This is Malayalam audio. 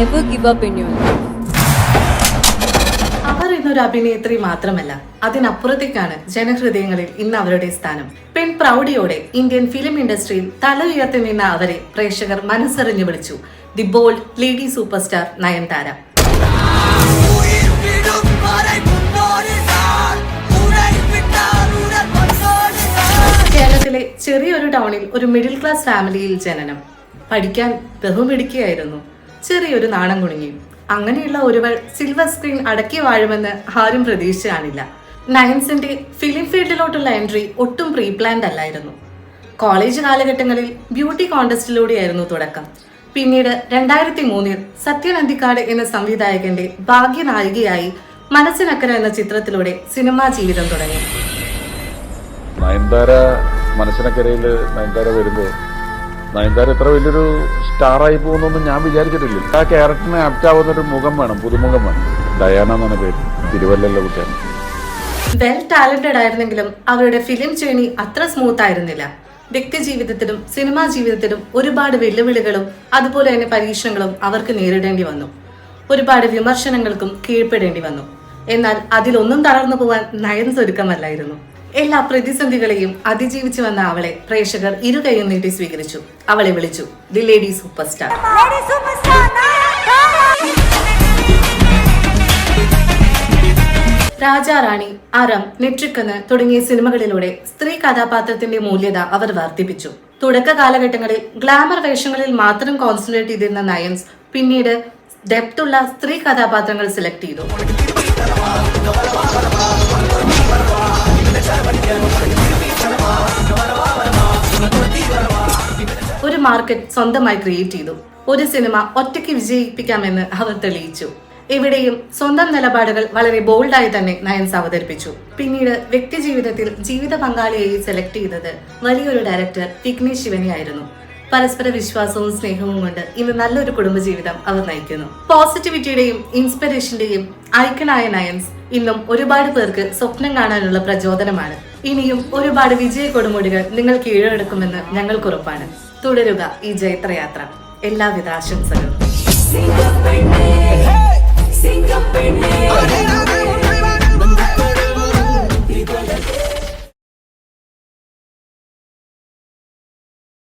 ever give up in your life. അവർ ഇന്നൊരു അഭിനേത്രി മാത്രമല്ല, അതിനപ്പുറത്തേക്കാണ് ജനഹൃദയങ്ങളിൽ ഇന്ന് അവരുടെ സ്ഥാനം. പെൺ പ്രൗഢിയോടെ ഇന്ത്യൻ ഫിലിം ഇൻഡസ്ട്രിയിൽ തല ഉയർത്തി നിന്ന അവരെ പ്രേക്ഷകർ മനസ്സറിഞ്ഞു വിളിച്ചു the bold lady super star Nayanthara. കേരളത്തിലെ ചെറിയൊരു ടൗണിൽ ഒരു മിഡിൽ ക്ലാസ് ഫാമിലിയിൽ ജനനം. പഠിക്കാൻ ബഹുമിടുക്കിയായിരുന്നു, ചെറിയൊരു നാണം കുണുങ്ങിയും. അങ്ങനെയുള്ള ഒരുവൾ സിൽവർ സ്ക്രീൻ അടക്കി വാഴുമെന്ന് ആരും പ്രതീക്ഷിച്ചു കാണില്ല. നയൻസിന്റെ ഫിലിം ഫീൽഡിലോട്ടുള്ള എൻട്രി ഒട്ടും പ്രീ പ്ലാൻഡ് അല്ലായിരുന്നു. കോളേജ് കാലഘട്ടങ്ങളിൽ ബ്യൂട്ടി കോൺടെസ്റ്റിലൂടെയായിരുന്നു തുടക്കം. പിന്നീട് 2003 സത്യൻ അന്തിക്കാട് എന്ന സംവിധായകന്റെ ഭാഗ്യനായികയായി മനസ്സിനക്കര എന്ന ചിത്രത്തിലൂടെ സിനിമാ ജീവിതം തുടങ്ങി. നയൻതാര മനസ്സിനക്കരയിൽ നയൻതാര വരുമ്പോൾ നയൻതാര ഇത്ര വലിയൊരു സ്റ്റാറായി പോകുന്നൊന്നും ഞാൻ വിചാരിച്ചിട്ടില്ല. ആ ക്യാരക്ടറിന് ആപ്റ്റ് ആവുന്നൊരു മുഖം വേണം, പുതുമുഖം വേണം. ഡയാന എന്നാണ് പേര്, തിരുവല്ലയിലെ കുട്ടിയാണ്. വെൽ ടാലന്റഡ് ആയിരുന്നെങ്കിലും അവരുടെ ഫിലിം ജേണി അത്ര സ്മൂത്ത് ആയിരുന്നില്ല. വ്യക്തി ജീവിതത്തിലും സിനിമാ ജീവിതത്തിലും ഒരുപാട് വെല്ലുവിളികളും അതുപോലെ തന്നെ പരീക്ഷണങ്ങളും അവർക്ക് നേരിടേണ്ടി വന്നു. ഒരുപാട് വിമർശനങ്ങൾക്കും കീഴ്പ്പെടേണ്ടി വന്നു. എന്നാൽ അതിലൊന്നും തളർന്നു പോവാൻ നയൻസ് ഒരുക്കമല്ലായിരുന്നു. എല്ലാ പ്രതിസന്ധികളെയും അതിജീവിച്ചു വന്ന അവളെ പ്രേക്ഷകർ ഇരുകൈയും നീട്ടി സ്വീകരിച്ചു. അവളെ വിളിച്ചു the lady super star. Raja Rani, Aramm, Netrikann തുടങ്ങിയ സിനിമകളിലൂടെ സ്ത്രീ കഥാപാത്രത്തിന്റെ മൂല്യത അവർ വർദ്ധിപ്പിച്ചു. തുടക്ക കാലഘട്ടങ്ങളിൽ ഗ്ലാമർ വേഷങ്ങളിൽ മാത്രം കോൺസെൻട്രേറ്റ് ചെയ്തിരുന്ന നയൻസ് പിന്നീട് ഡെപ്തുള്ള സ്ത്രീ കഥാപാത്രങ്ങൾ സെലക്ട് ചെയ്തു. ഒരു മാർക്കറ്റ് സ്വന്തമായി ക്രിയേറ്റ് ചെയ്തു. ഒരു സിനിമ ഒറ്റയ്ക്ക് വിജയിപ്പിക്കാമെന്ന് അവർ തെളിയിച്ചു. എവിടെയും സ്വന്തം നിലപാടുകൾ വളരെ ബോൾഡായി തന്നെ നയൻസ് അവതരിപ്പിച്ചു. പിന്നീട് വ്യക്തി ജീവിതത്തിൽ ജീവിത പങ്കാളിയായി സെലക്ട് ചെയ്തത് വലിയൊരു ഡയറക്ടർ വിഘ്നേഷ് ശിവനെയായിരുന്നു. പരസ്പര വിശ്വാസവും സ്നേഹവും കൊണ്ട് ഇന്ന് നല്ലൊരു കുടുംബജീവിതം അവർ നയിക്കുന്നു. പോസിറ്റിവിറ്റിയുടെയും ഇൻസ്പിറേഷന്റെയും ഐക്കണായ നയൻസ് ഇന്നും ഒരുപാട് പേർക്ക് സ്വപ്നം കാണാനുള്ള പ്രചോദനമാണ്. ഇനിയും ഒരുപാട് വിജയ കൊടുമുടികൾ നിങ്ങൾ കീഴടക്കുമെന്ന് ഞങ്ങൾക്ക് ഉറപ്പാണ്. തുടരുക ഈ ജൈത്രയാത്ര. എല്ലാവിധ ആശംസകളും.